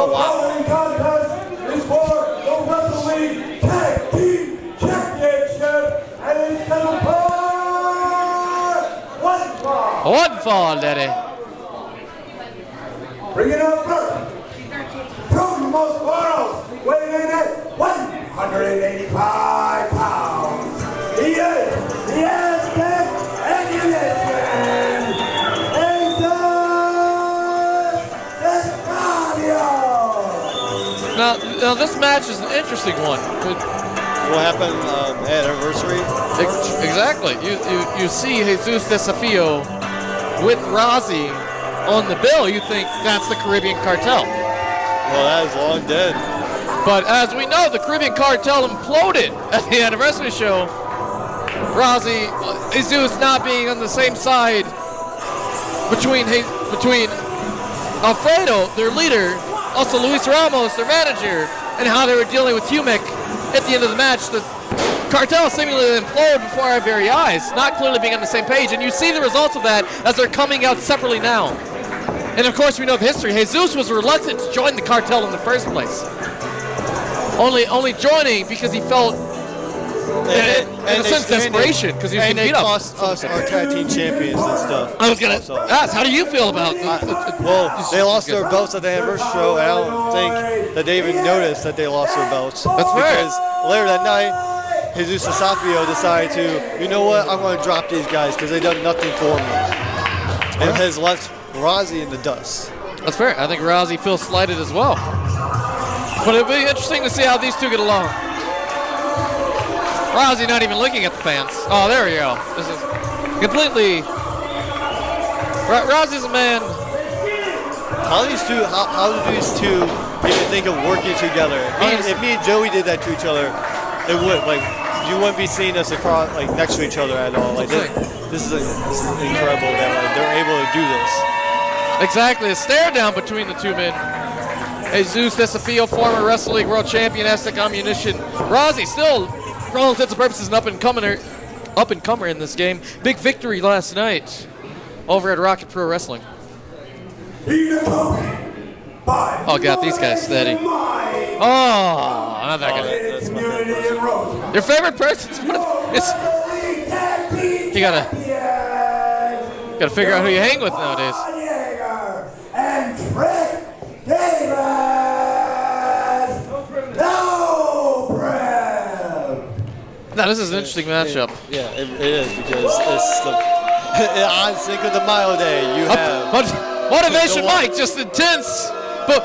Oh, wow. Contest is for the Wrestle League Tag Team Championship, and it's going to put one fall. One fall, Daddy. Bring it up first. From the most worlds, weighing in at 185 pounds. He is the Aztec Ammunition. Desafio. Now, this match is an interesting one. What happened at anniversary? Exactly. You see Jesus Desafio with Razi on the bill. You think that's the Caribbean Cartel. Well, that is long dead. But as we know, the Caribbean Cartel imploded at the anniversary show. Razi, Jesus not being on the same side between Alfredo, their leader, also Luis Ramos, their manager, and how they were dealing with Humic at the end of the match. The cartel seemingly imploded before our very eyes, not clearly being on the same page. And you see the results of that as they're coming out separately now. And of course, we know the history. Jesus was reluctant to join the cartel in the first place. Only joining because he felt, in a sense, desperation, because he was going to beat up. And they cost us our tag team champions and stuff. I was going to ask, how do you feel about well, they lost their belts at the anniversary show, and I don't think that they even noticed that they lost their belts. That's fair. Because later that night, Jesus Desafio decided to, you know what, I'm going to drop these guys because they've done nothing for me. And has left Razi in the dust. That's fair. I think Razi feels slighted as well. But it'll be interesting to see how these two get along. Razi not even looking at the fans. Oh, there we go. This is completely... Razi's a man. How do these two even think of working together? If me and Joey did that to each other, it would, like, you wouldn't be seeing us across, like, next to each other at all. Like, this is incredible that they're able to do this. Exactly, a stare down between the two men. Jesus Desafio, former Wrestle League World Champion, Aztec Ammunition. Razi still, for all intents and purposes, an up-and-comer in this game. Big victory last night over at Rocket Pro Wrestling. Oh god, these guys steady. Oh, not that guy. Your favorite person? You gotta figure out who you hang with nowadays. Now this is an interesting matchup. Yeah, it is, because it's on Cinco de Mayo Day. You have Motivation Mike, just intense, but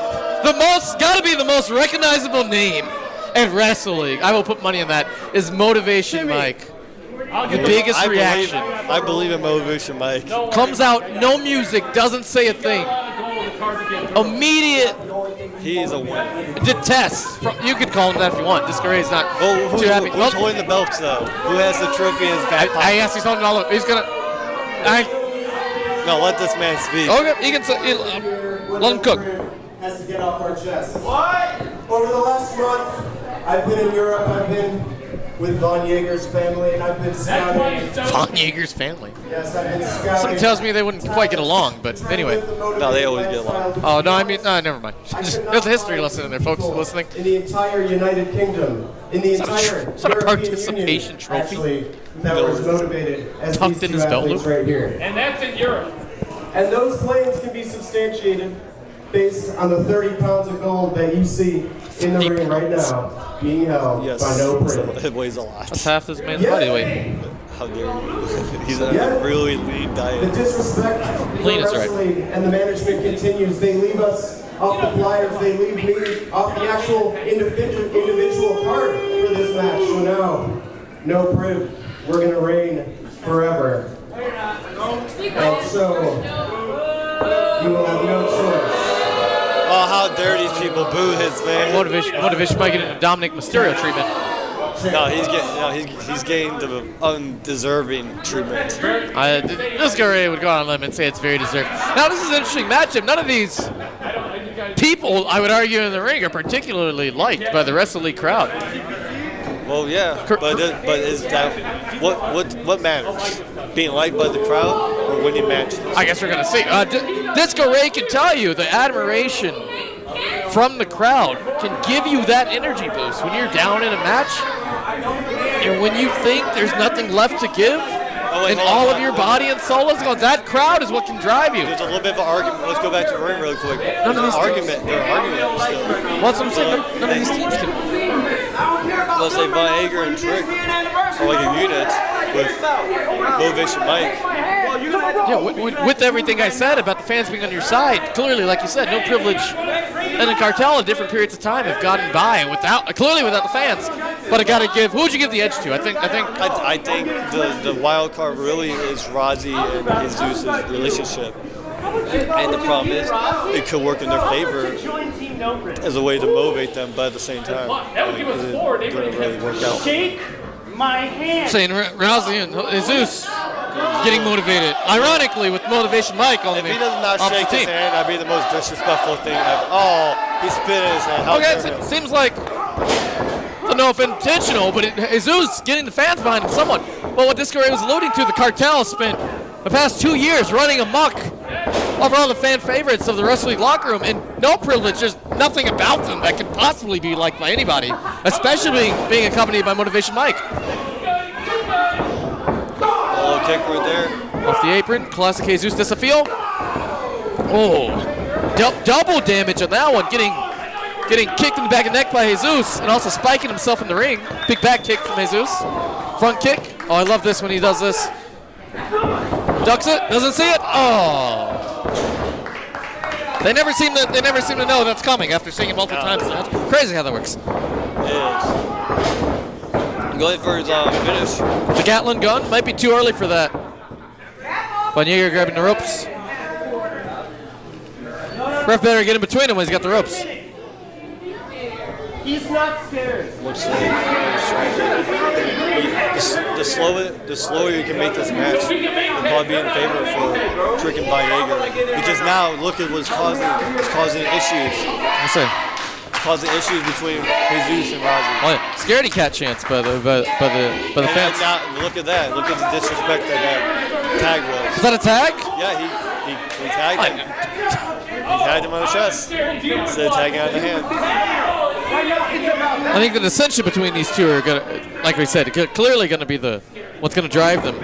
gotta be the most recognizable name in wrestling. I will put money on that. Is Motivation Mike. The biggest reaction. I believe in Motivation Mike. Comes out, no music, doesn't say a thing. Immediate. He is a winner. Detest. You could call him that if you want. Discourage not too happy. Who's holding the belts though? Who has the trophy in his back pocket? I asked, he's holding all of it. He's gonna. No, let this man speak. Okay, he can say. Let him cook. Has to get off our chest. What? Over the last month, I've been in Europe. I've been with Von Yeager's family, and I've been scouting. Von Yeager's family? Yes, I've been scouting. Something tells me they wouldn't quite get along, but anyway. No, they always get along. Oh, no, I mean, no, never mind. There's a history lesson in there, folks listening. In the entire United Kingdom, in the entire Is that a European participation Union, trophy? actually, that was motivated as Tucked these in his two belt athletes loop? right here. And that's in Europe. And those claims can be substantiated based on the 30 pounds of gold that you see in the ring right now being held by no Priv. It weighs a lot. That's half this man's body weight. How dare you? He's on a really lean diet. The disrespect for wrestling and the management continues. They leave us off the flyers. They leave me off the actual individual card for this match. So now, no Priv. We're going to reign forever. And so, you will have no choice. Oh, how dare these people boo his man. Motivation might get into Dominic Mysterio treatment. No, he's getting the undeserving treatment. This guy would go on a limb and say it's very deserved. Now, this is an interesting matchup. None of these people, I would argue, in the ring are particularly liked by the Wrestle League crowd. Well, yeah, but is that what matters? Being liked by the crowd or winning matches? I guess we're gonna see. Disco Ray can tell you the admiration from the crowd can give you that energy boost when you're down in a match and when you think there's nothing left to give and all of your body and soul is gone. That crowd is what can drive you. There's a little bit of an argument. Let's go back to the ring really quick. None of these argument. They're arguing still. Well, that's what I'm saying. None of these teams can. Let's say Von Hager and Trick are like a unit with Motivation Mike. Yeah, with everything I said about the fans being on your side, clearly, like you said, no privilege and the cartel at different periods of time have gotten by without the fans. But I got to give. Who would you give the edge to? I think the wild card really is Razi and Jesus' relationship. And the problem is, it could work in their favor as a way to motivate them, but at the same time, it didn't really work out. Shake my hand. Saying Razi and Jesus getting motivated. Ironically, with Motivation Mike on If the he does not shake his team. hand, that'd be the most disrespectful thing ever. Oh, he spit in his hand. How Okay, dare him. it seems like, I don't know if intentional, but Jesus getting the fans behind him somewhat. But what Disco Ray was alluding to, the cartel spent the past 2 years running amok over all the fan favorites of the Wrestle League locker room, and no privilege. There's nothing about them that could possibly be liked by anybody, especially being accompanied by Motivation Mike. Oh, kick right there. Off the apron, classic Jesus Desafio. Oh, double damage on that one, getting kicked in the back of the neck by Jesus, and also spiking himself in the ring. Big back kick from Jesus. Front kick. Oh, I love this when he does this. Ducks it, doesn't see it. Oh. They never seem to know that's coming after seeing it multiple times. It's crazy how that works. It is. Going for his finish. The Gatlin gun might be too early for that. Von Jaeger grabbing the ropes. Ref better get in between him when he's got the ropes. He's not scared. Looks like the slower you can make this match, will probably be in favor for Trick and Von Hager. Because now look at what's causing issues. I say. Causing issues between Jesus and Razi. Oh yeah, scaredy cat chance by the fans. Now, look at that. Look at the disrespect that tag was. Is that a tag? Yeah, he tagged him. He tagged him on the chest instead of tagging on the hand. I think the dissension between these two are gonna, like we said, clearly gonna be what's gonna drive them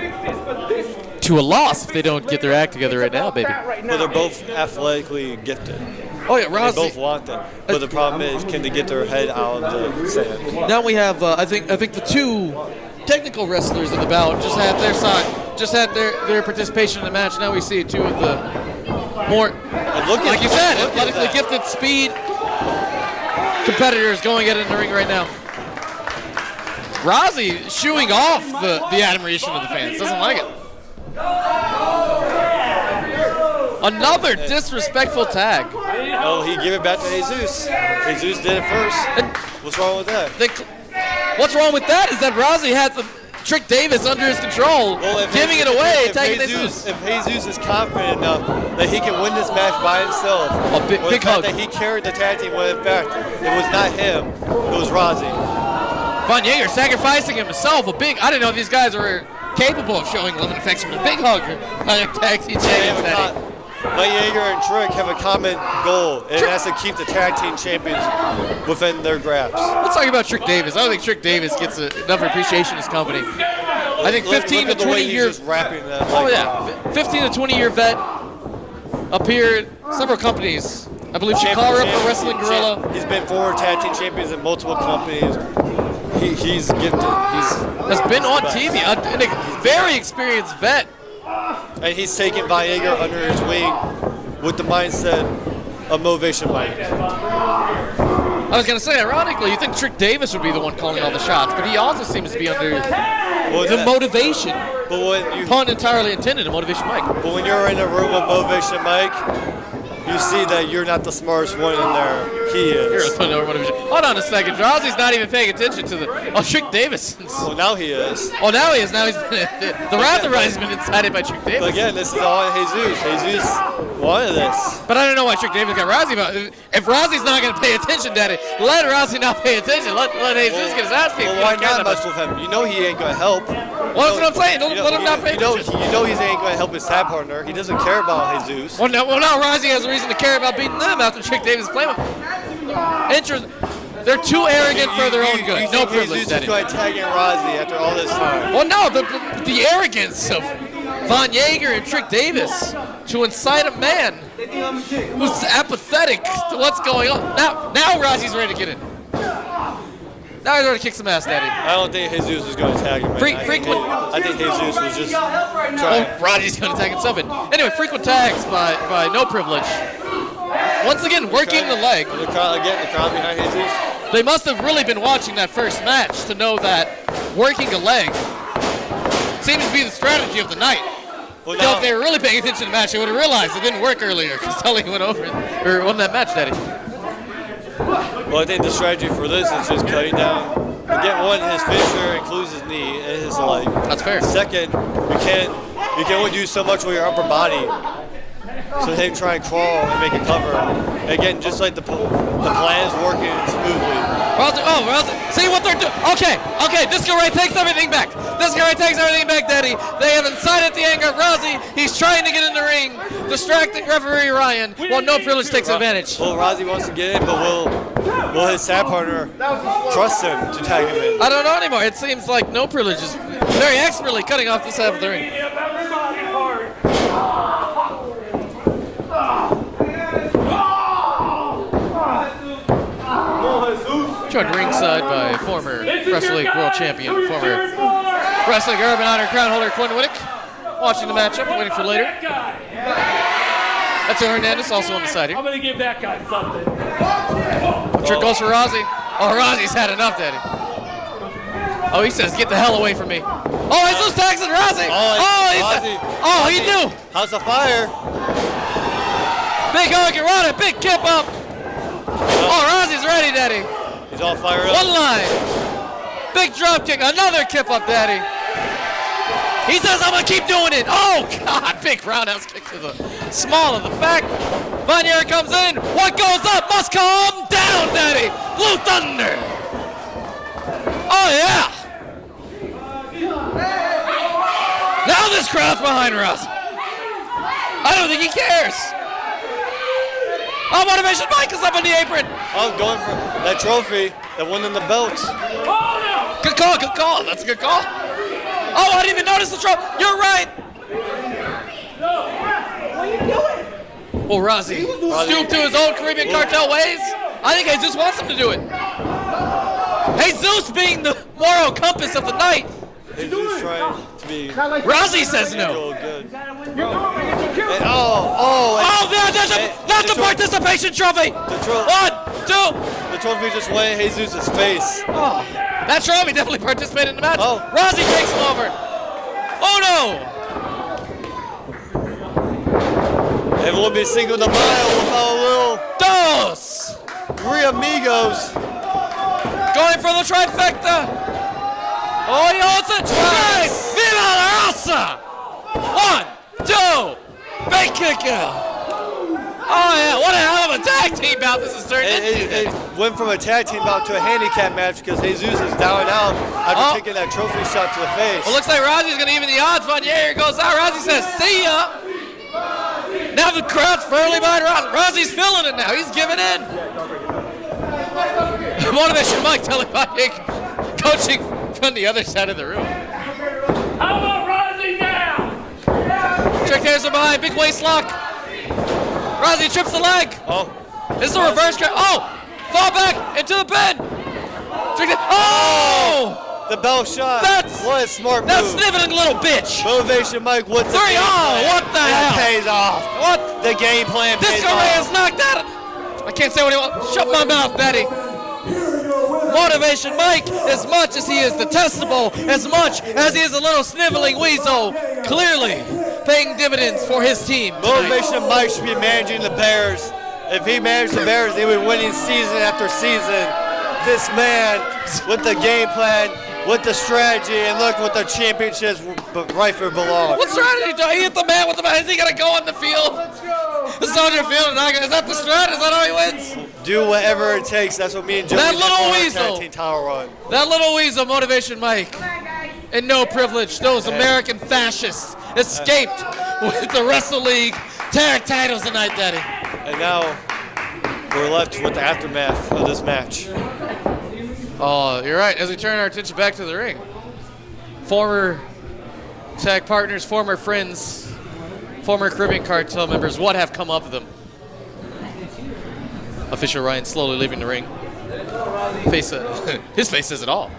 to a loss if they don't get their act together right now, baby. But they're both athletically gifted. Oh yeah, Razi. They both want them. But the problem is, can they get their head out of the sand? Now we have, I think the two technical wrestlers in the bout just had their side, just had their participation in the match. Now we see two of the more, like you said, athletically gifted speed competitors going at it in the ring right now. Razi shooing off the admiration of the fans. Doesn't like it. Another disrespectful tag. Oh, he gave it back to Jesus. Jesus did it first. What's wrong with that? What's wrong with that is that Razi had the Trick Davis under his control, giving it away, tagging Jesus. If Jesus is confident enough that he can win this match by himself, big hug. That he carried the tag team, when in fact it was not him, it was Razi. Von Jaeger sacrificing himself. I didn't know if these guys were capable of showing love and affection. A big hug on a tag team champion. Von Jaeger and Trick have a common goal, and that's to keep the tag team champions within their grasp. Let's talk about Trick Davis. I don't think Trick Davis gets enough appreciation in his company. I think 15 to 20 years. 15 to 20 year vet appeared several companies. I believe Chicago Pro Wrestling Gorilla. He's been former tag team champions in multiple companies. He's gifted. Has been on TV. A very experienced vet. And he's taken Von Jaeger under his wing with the mindset of Motivation Mike. I was going to say, ironically, you think Trick Davis would be the one calling all the shots, but he also seems to be under the motivation. But when pun entirely intended, a Motivation Mike. But when you're in a room with Motivation Mike, you see that you're not the smartest one in there. He is. Hold on a second. Razi's not even paying attention to Trick Davis. Well, now he is. Oh, now he is. Now he's been, the Wrath of Razi's been incited by Trick Davis. But again, this is all on Jesus. Jesus wanted this. But I don't know why Trick Davis got Razi. But if Razi's not going to pay attention to it, let Razi not pay attention. Let Jesus get his ass kicked. Well, why not mess with him? You know he ain't going to help. Well, that's what I'm saying. Don't let him not pay attention. You know he ain't going to help his tag partner. He doesn't care about Jesus. Well, now Razi has a reason to care about beating them after Trick Davis playing with. They're too arrogant for their own good. No privilege. Jesus is going to tag in Razi after all this time. Well, no, the arrogance of Von Jaeger and Trick Davis to incite a man who's apathetic to what's going on. Now Razi's ready to get in. Now he's ready to kick some ass, Daddy. I don't think Jesus is going to tag him in. I think Jesus was just trying. Oh, Razi's going to tag himself in. Anyway, frequent tags by no privilege. Once again, working the leg. Getting the crowd behind Jesus. They must have really been watching that first match to know that working a leg seems to be the strategy of the night. Well, now, if they were really paying attention to the match, they would have realized it didn't work earlier because Tully went over or won that match, Daddy. Well, I think the strategy for this is just cutting down. Again, one, his finisher includes his knee and his leg. That's fair. Second, you can only do so much with your upper body. So him try and crawl and make a cover. Again, just like the plan is working smoothly. Razi, see what they're doing. Okay, Disco Ray takes everything back. Daddy. They have incited the anger of Razi. He's trying to get in the ring, distracting referee Ryan. Well, no privilege takes advantage. Well, Razi wants to get in, but will his tag partner trust him to tag him in? I don't know anymore. It seems like no privilege is very expertly cutting off this half of the ring. Joined ringside by former Wrestling League World Champion, former Wrestling Urban Honor Crown holder Quinn Whittick, watching the matchup, waiting for later. That's Hernandez, also on the side here. I'm gonna give that guy something. Trick goes for Razi. Oh, Razi's had enough, Daddy. Oh, he says, get the hell away from me. Oh, Jesus tags and Razi. He knew. How's the fire? Big hug, Rana, big kip up. Oh, Razi's ready, Daddy. He's all fired up. One line. Big drop kick, another kip up, Daddy. He says, I'm gonna keep doing it. Oh, God, big roundhouse kick to the small of the back. Vanier comes in. What goes up must come down, Daddy. Blue Thunder. Oh, yeah. Now this crowd's behind Razi. I don't think he cares. Oh, Motivation Mike is up on the apron. Oh, going for that trophy, that one in the belt. Good call. That's a good call. Oh, I didn't even notice the trophy. You're right. What are you doing? Well, Razi stooped to his old Caribbean Cartel ways. I think Jesus wants him to do it. Jesus being the moral compass of the night. Jesus trying to be. Razi says no. Good. Not the participation trophy. One, two. The trophy just went in Jesus' face. Oh, that trophy definitely participated in the match. Oh. Razi takes him over. Oh no. It will be single the mile without a little. Dos. Three amigos. Going for the trifecta. Oh, he holds it. Right. Viva la raza. 1, 2. Big kick out. Oh, yeah. What a hell of a tag team bout this has turned into. It went from a tag team bout to a handicap match because Jesus is down and out after taking that trophy shot to the face. Well, looks like Razi's going to even the odds. Von Jaeger goes out. Razi says, see ya. Now the crowd's firmly behind Razi. Razi's feeling it now. He's giving in. Motivation Mike telling Von Jaeger, coaching from the other side of the room. How about Razi now? Trick Davis behind, big waist lock. Razi trips the leg. Oh. This is a reverse grab. Oh! Fall back into the pin. Oh! The bell shot. What a smart move. That's sniveling little bitch. Motivation Mike, what's the game plan? What the hell? It pays off. What? The game plan pays Disco off. Ray is knocked out. I can't say what he wants. Shut my mouth, Daddy. Motivation Mike, as much as he is detestable, as much as he is a little sniveling weasel, clearly paying dividends for his team tonight. Motivation Mike should be managing the Bears. If he managed the Bears, they would be winning season after season. This man, with the game plan, with the strategy, and look what the championships rightfully belong. What strategy? Do he hit the man with the man? Is he going to go on the field? Let's go. The Soldier Field. Is that the strat? Is that how he wins? Do whatever it takes. That's what me and Joey That did little for our weasel. tag team title run. That little weasel, Motivation Mike. Come on, guys. and no privilege. Those American fascists escaped with the Wrestle League tag titles tonight, Daddy. And now we're left with the aftermath of this match. Oh, you're right. As we turn our attention back to the ring, former tag partners, former friends, former Caribbean Cartel members, what have come of them? Official Ryan slowly leaving the ring. His face says it all.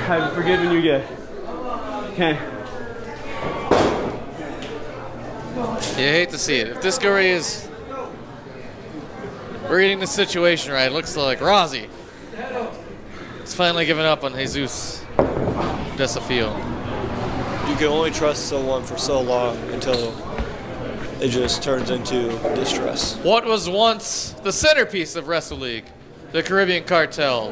I've forgiven you yet. Okay. You hate to see it. If this Discovery is reading the situation right, it looks like Razi is finally giving up on Jesus Desafio. You can only trust someone for so long until it just turns into distress. What was once the centerpiece of Wrestle League, the Caribbean Cartel,